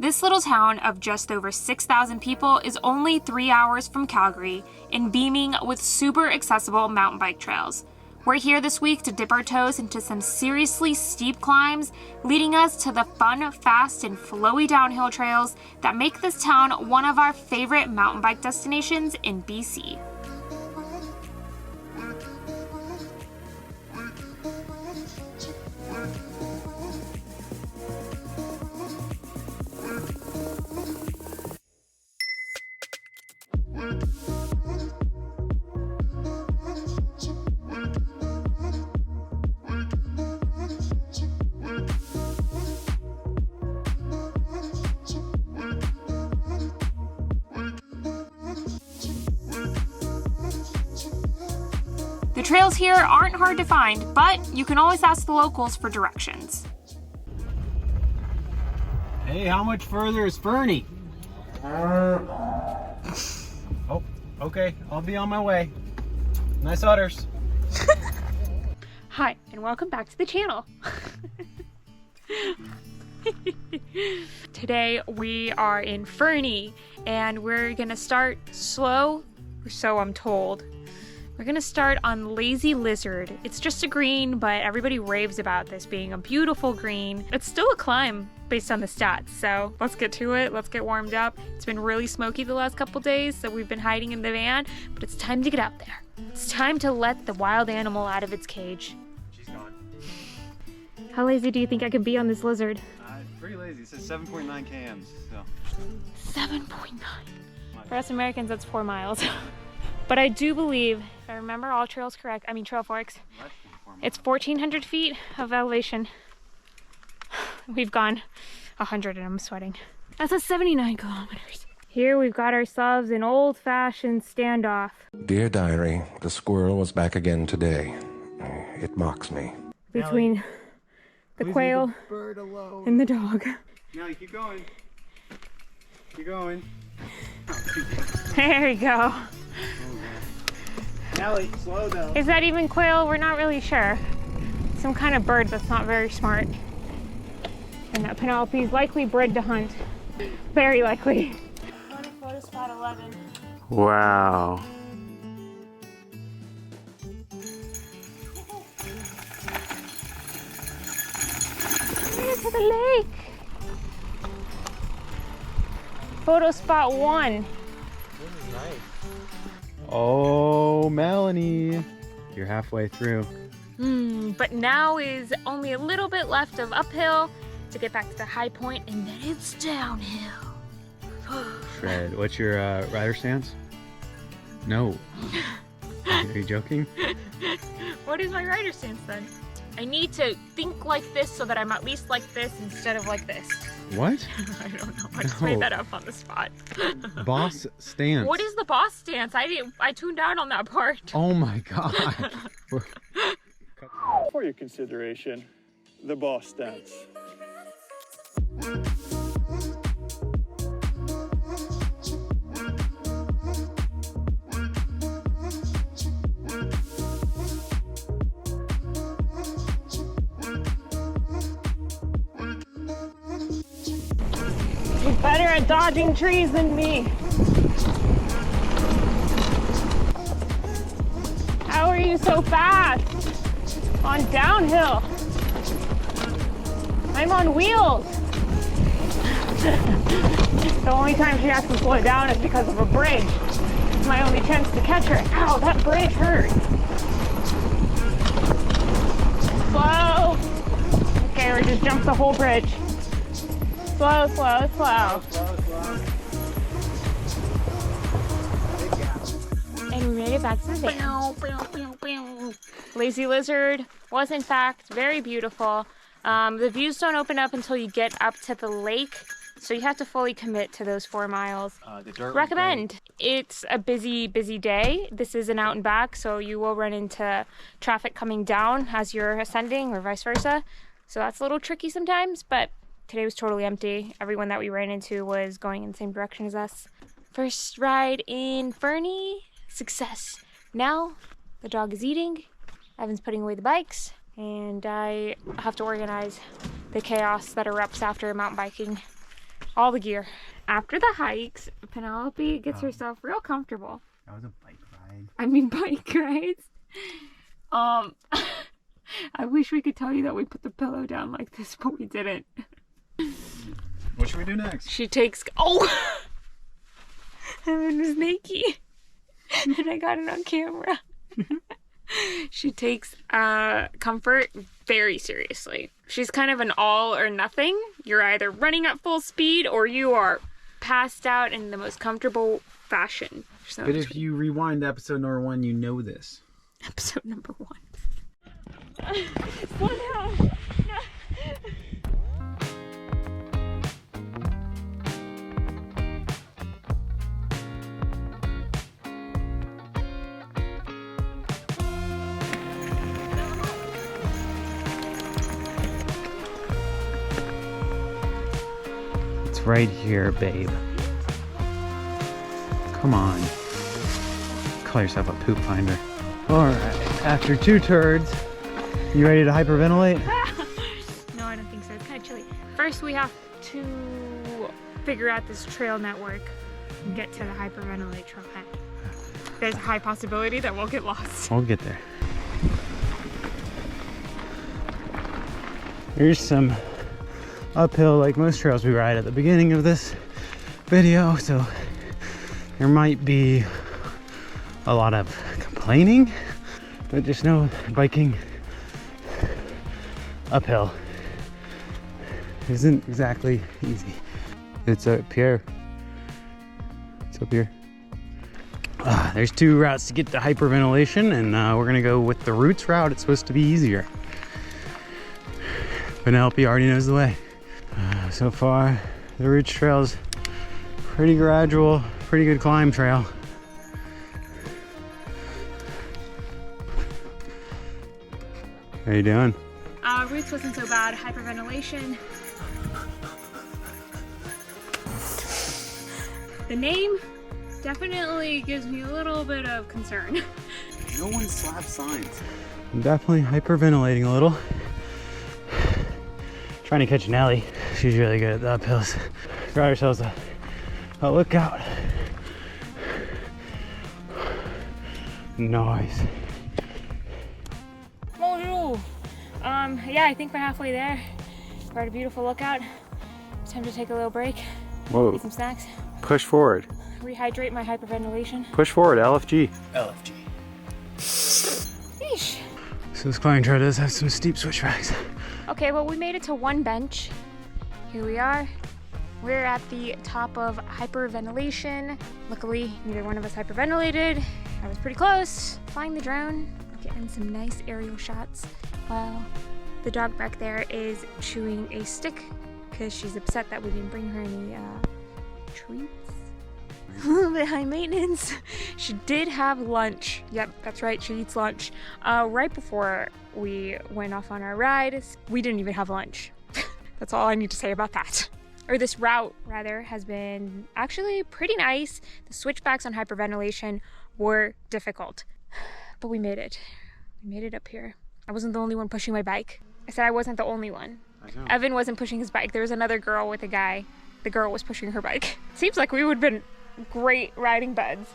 This little town of just over 6,000 people is only 3 hours from Calgary and beaming with super accessible mountain bike trails. We're here this week to dip our toes into some seriously steep climbs, leading us to the fun, fast, and flowy downhill trails that make this town one of our favorite mountain bike destinations in BC. The trails here aren't hard to find, but you can always ask the locals for directions. Hey, how much further is Fernie? Oh, okay, I'll be on my way. Nice udders. Hi, and welcome back to the channel. Today we are in Fernie, and we're gonna start slow, or so I'm told. We're gonna start on Lazy Lizard. It's just a green, but everybody raves about this being a beautiful green. It's still a climb based on the stats, so let's get to it. Let's get warmed up. It's been really smoky the last couple days, so we've been hiding in the van, but it's time to get out there. It's time to let the wild animal out of its cage. She's gone. How lazy do you think I can be on this lizard? Pretty lazy. It says 7.9 kms, so. 7.9. For us Americans, that's 4 miles. But I do believe, if I remember all trails correct, Trail Forks, it's 1,400 feet of elevation. We've gone 100 and I'm sweating. That's a 79 kilometers. Here we've got ourselves an old-fashioned standoff. Dear Diary, the squirrel was back again today. It mocks me. Between the quail and the dog. Now keep going. Keep going. There we go. Allie, slow though. Is that even quail? We're not really sure. Some kind of bird that's not very smart. And that Penelope's likely bred to hunt. Very likely. Photo spot 11. Wow. To the lake. Photo spot 1. This is nice. Oh, Melanie, you're halfway through. But now is only a little bit left of uphill to get back to the high point, and then it's downhill. Fred, what's your rider stance? No. Are you joking? What is my rider stance then? I need to think like this so that I'm at least like this instead of like this. What? I don't know. I just made that up on the spot. Boss stance. What is the boss stance? I tuned out on that part. Oh my god. For your consideration, the boss stance. You're better at dodging trees than me. How are you so fast? On downhill. I'm on wheels. The only time she has to slow down is because of a bridge. It's my only chance to catch her. Ow, that bridge hurt. Slow. Okay, we just jumped the whole bridge. Slow, slow, slow. And we made it back to the van. Lazy Lizard was in fact very beautiful. The views don't open up until you get up to the lake, so you have to fully commit to those 4 miles. Recommend. It's a busy day. This is an out and back, so you will run into traffic coming down as you're ascending or vice versa. So that's a little tricky sometimes, but today was totally empty. Everyone that we ran into was going in the same direction as us. First ride in Fernie, success. Now the dog is eating, Evan's putting away the bikes, and I have to organize the chaos that erupts after mountain biking all the gear. After the hikes, Penelope gets herself real comfortable. That was a bike ride. I mean bike rides. I wish we could tell you that we put the pillow down like this, but we didn't. What should we do next? She takes, oh! Evan was naked. And I got it on camera. She takes comfort very seriously. She's kind of an all or nothing. You're either running at full speed or you are passed out in the most comfortable fashion. So But if you rewind to episode number 1, you know this. episode number 1. Slow down. No. It's right here, babe. Come on. Call yourself a poop finder. Alright, after 2 turds, you ready to hyperventilate? No, I don't think so. It's kind of chilly. First, we have to figure out this trail network and get to the hyperventilate trailhead. There's a high possibility that we'll get lost. We'll get there. Here's some uphill like most trails we ride at the beginning of this video, so there might be a lot of complaining, but just know biking uphill isn't exactly easy. It's up here. It's up here. There's 2 routes to get to hyperventilation, and we're gonna go with the roots route. It's supposed to be easier. Penelope already knows the way. So far, the roots trail's pretty gradual, pretty good climb trail. How you doing? Roots wasn't so bad. Hyperventilation. The name definitely gives me a little bit of concern. No one slaps signs. I'm definitely hyperventilating a little. Trying to catch Nelly. She's really good at the uphills. Got ourselves a lookout. Nice. Bonjour. Yeah, I think we're halfway there. We're at a beautiful lookout. It's time to take a little break. Whoa. Eat some snacks. Push forward. Rehydrate my hyperventilation. Push forward, LFG. LFG. Yeesh. So this climbing trail does have some steep switchbacks. Okay, well, we made it to one bench. Here we are. We're at the top of hyperventilation. Luckily, neither one of us hyperventilated. I was pretty close. Flying the drone, getting some nice aerial shots while the dog back there is chewing a stick because she's upset that we didn't bring her any treats. A little bit high maintenance. She did have lunch. Yep, that's right, she eats lunch. Right before we went off on our ride, we didn't even have lunch. That's all I need to say about that. Or this route, rather, has been actually pretty nice. The switchbacks on hyperventilation were difficult, but we made it. We made it up here. I wasn't the only one pushing my bike. I said I wasn't the only one. I know. Evan wasn't pushing his bike. There was another girl with a guy. The girl was pushing her bike. Seems like we would have been great riding buds.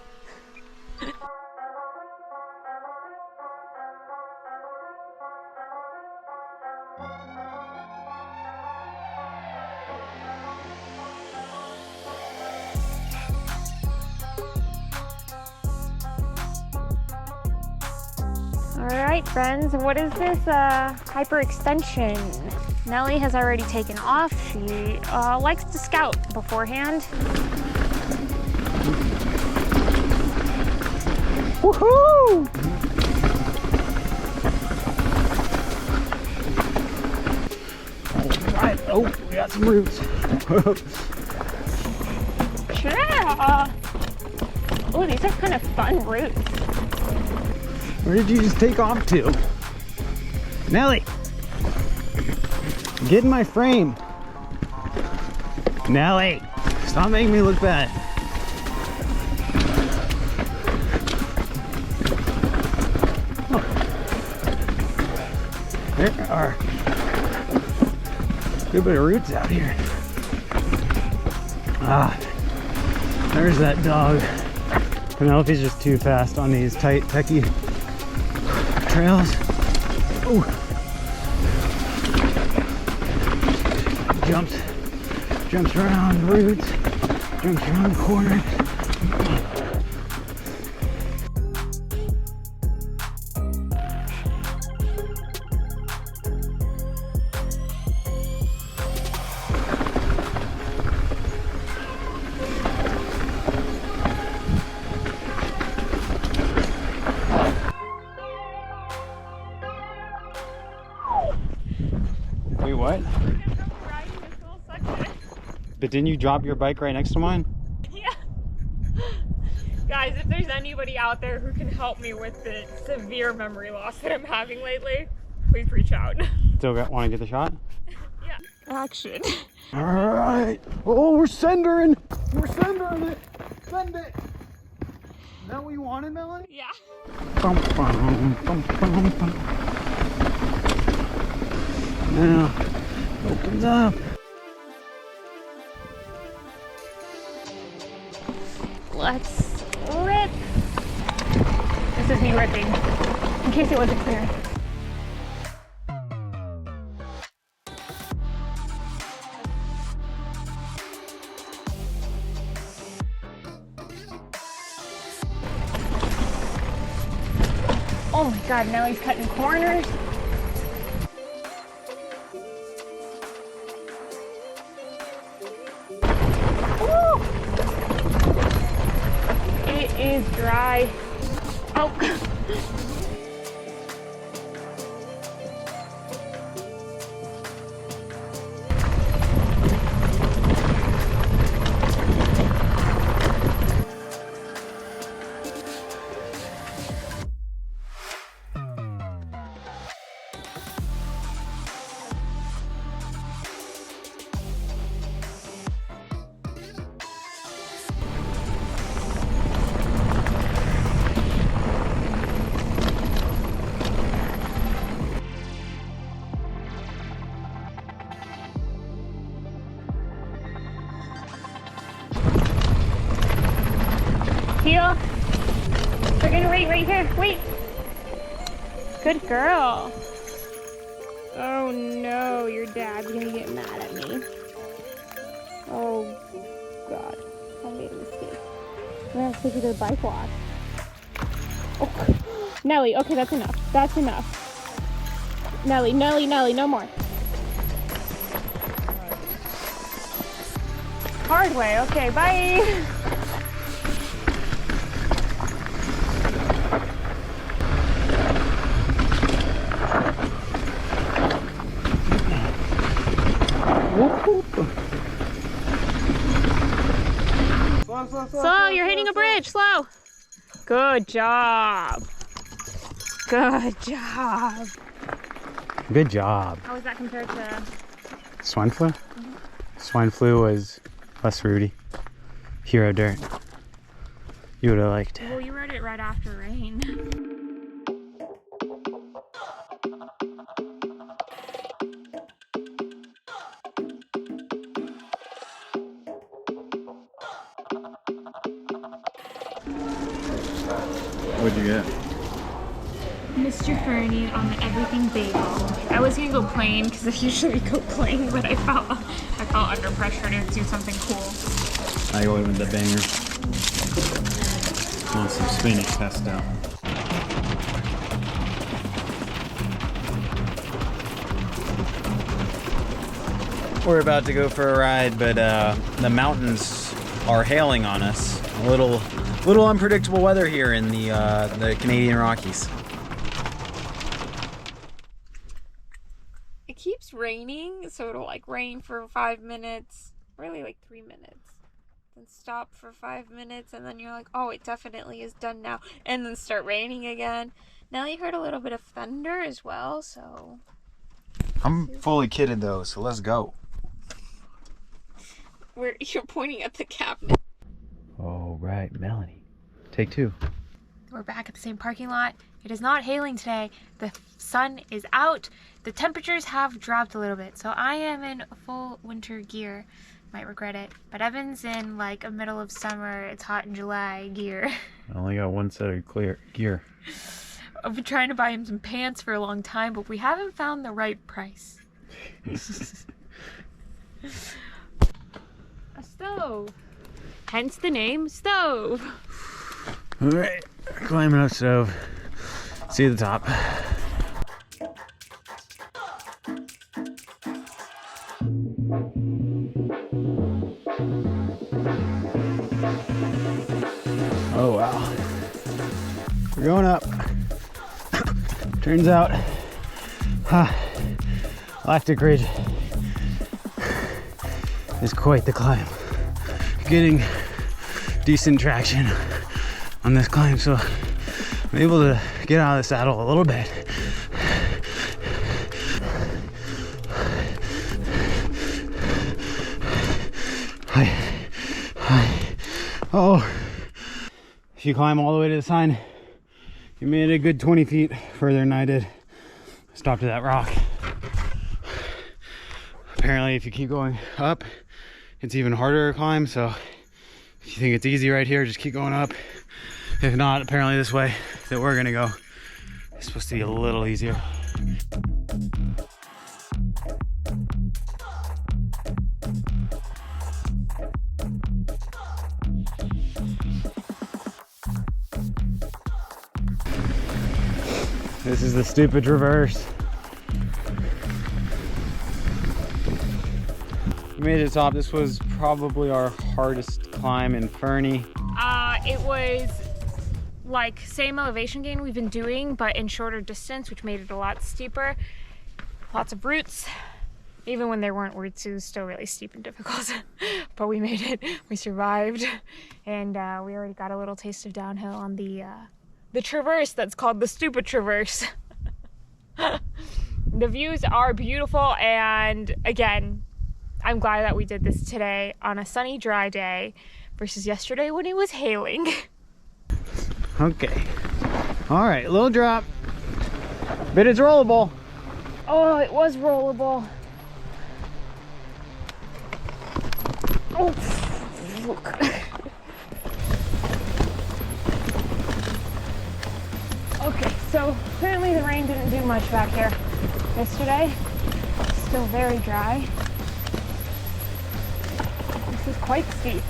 Alright friends, what is this hyperextension? Nellie has already taken off. She likes to scout beforehand. Woohoo! Alright, oh, we got some roots. Yeah! Oh, these are kind of fun roots. Where did you just take off to? Nelly! Get in my frame! Nelly! Stop making me look bad. Oh. There are a good bit of roots out here. Ah, there's that dog. Penelope's just too fast on these tight, techy trails. Ooh. Jumps around roots, jumps around corners. Wait, what? But didn't you drop your bike right next to mine? Yeah. Guys, if there's anybody out there who can help me with the severe memory loss that I'm having lately, please reach out. Still want to get the shot? Yeah. Action. All right. Oh, we're centering. We're centering it. Send it. Is that what you wanted, Melanie? Yeah. Bum, bum, bum, bum, bum. Now, opens up. Let's rip. This is me ripping, in case it wasn't clear. Oh my god, now he's cutting corners. It is dry. Oh. Heel. We're gonna wait right here. Wait. Good girl. Oh no, your dad's gonna get mad at me. Oh god, I made a mistake. I'm gonna have to take you to the bike wash. Oh. Nelly, okay, that's enough. That's enough. Nelly, no more. Hard way, okay, bye. Slow, you're hitting a bridge, slow. Good job. Good job. Good job. How was that compared to Swine flu? Swine flu was less fruity. Hero dirt. You would have liked it. Well, you rode it right after rain. What'd you get? Mr. Fernie on the everything bagel. I was gonna go plain because I usually go plain, but I felt under pressure to do something cool. I ordered the bangers. Want some spinach pesto. We're about to go for a ride, but the mountains are hailing on us. A little unpredictable weather here in the Canadian Rockies. It keeps raining, so it'll like rain for 5 minutes, really like 3 minutes, then stop for 5 minutes, and then you're like, oh, it definitely is done now, and then start raining again. Now you heard a little bit of thunder as well, so I'm fully kitted though, so let's go. you're pointing at the cabinet. Oh, right, Melanie. Take two. We're back at the same parking lot. It is not hailing today. The sun is out. The temperatures have dropped a little bit, so I am in full winter gear. might regret it. But Evan's in like a middle of summer, it's hot in July gear. I only got one set of clear gear. I've been trying to buy him some pants for a long time, but we haven't found the right price. A stove. Hence the name Stove. All right, climbing up stove. See the top. Oh wow, we're going up. Turns out, Lactic Ridge is quite the climb. Getting decent traction on this climb, so I'm able to get out of the saddle a little bit. Oh, if you climb all the way to the sign, you made it a good 20 feet further than I did. Stopped at that rock. Apparently, if you keep going up, it's even harder to climb. So if you think it's easy right here, just keep going up. If not, apparently this way that we're gonna go is supposed to be a little easier. This is the stupid reverse. We made it to the top. This was probably our hardest climb in Fernie. It was like same elevation gain we've been doing, but in shorter distance, which made it a lot steeper. Lots of roots. Even when there weren't roots, it was still really steep and difficult. But we made it. We survived, and we already got a little taste of downhill on the traverse that's called the stupid traverse. The views are beautiful, and again, I'm glad that we did this today on a sunny, dry day versus yesterday when it was hailing. Okay. All right, little drop, but it's rollable. Oh, it was rollable. Oh, look. Okay, so apparently the rain didn't do much back here yesterday. Still very dry. This is quite steep.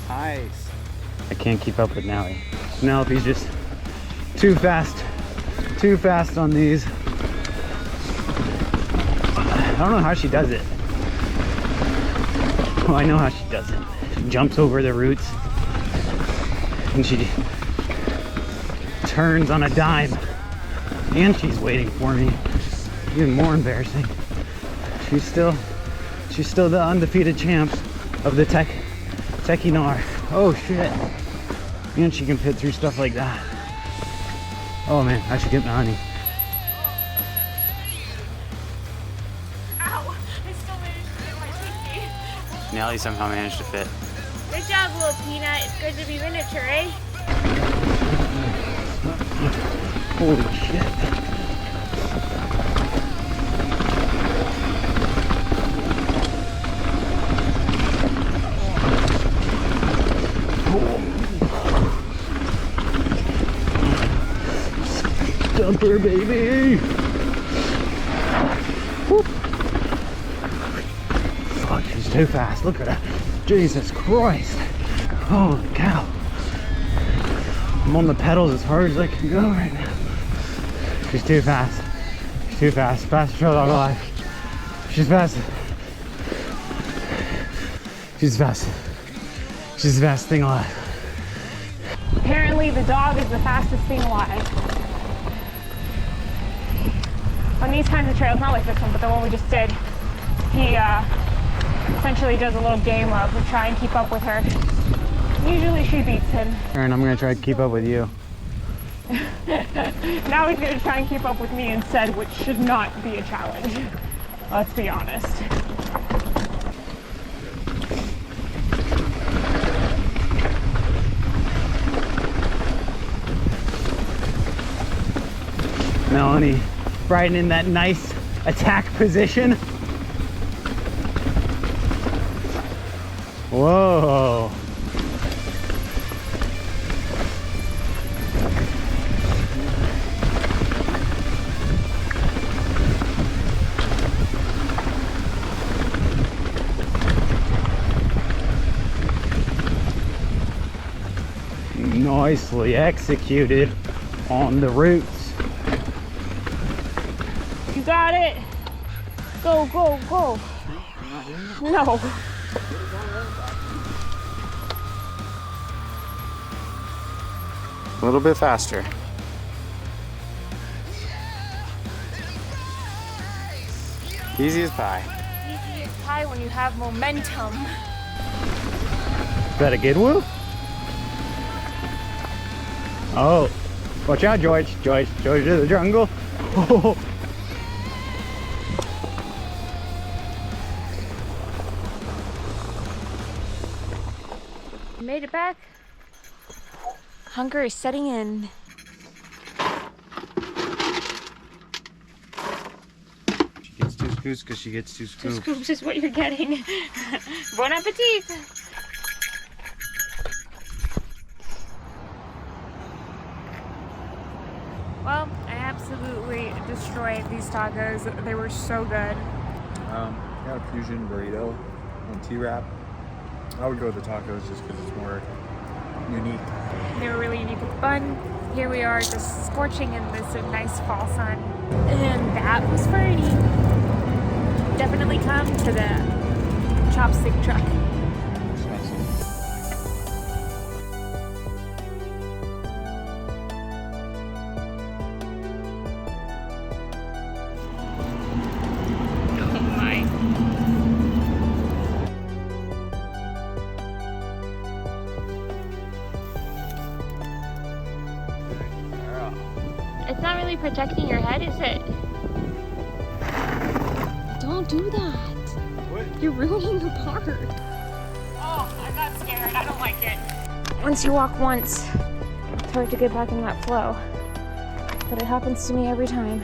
Nice. I can't keep up with Nelly. Penelope's just too fast on these. I don't know how she does it. Well, I know how she does it. She jumps over the roots and she turns on a dime, and she's waiting for me. Even more embarrassing. She's still the undefeated champ of the Techinar. Oh shit. And she can fit through stuff like that. Oh man, I should get Melanie. Ow! I still managed to get my pinky. Nelly somehow managed to fit. Good job, little peanut. It's good to be miniature, eh? Holy shit. Dumper, baby! Whoop. Fuck, she's too fast. Look at her. Jesus Christ. Holy cow. I'm on the pedals as hard as I can go right now. She's too fast. She's too fast. Fastest trail dog alive. She's fast. She's fast. She's the fastest thing alive. Apparently the dog is the fastest thing alive. On these kinds of trails, not like this one, but the one we just did, he essentially does a little game of try and keep up with her. Usually she beats him. Aaron, I'm gonna try to keep up with you. Now he's gonna try and keep up with me instead, which should not be a challenge. Let's be honest. Melanie riding in that nice attack position. Whoa. Nicely executed on the roots. You got it. Go, go, go. No. A little bit faster. Easy as pie. Easy as pie when you have momentum. Is that a good woo? Oh, watch out, George. George to the jungle. Oh. Made it back. Hunger is setting in. She gets 2 scoops because she gets 2 scoops. 2 scoops is what you're getting. Bon appetit. Well, I absolutely destroyed these tacos. They were so good. Got a fusion burrito and T-wrap. I would go with the tacos just because it's more unique. They were really unique with the bun. Here we are just scorching in this nice fall sun. And that was Fernie. Definitely come to the chopstick truck. Oh my. It's not really protecting your head, is it? Don't do that. What? You're ruining the part. Oh, I got scared. I don't like it. Once you walk once, it's hard to get back in that flow. But it happens to me every time.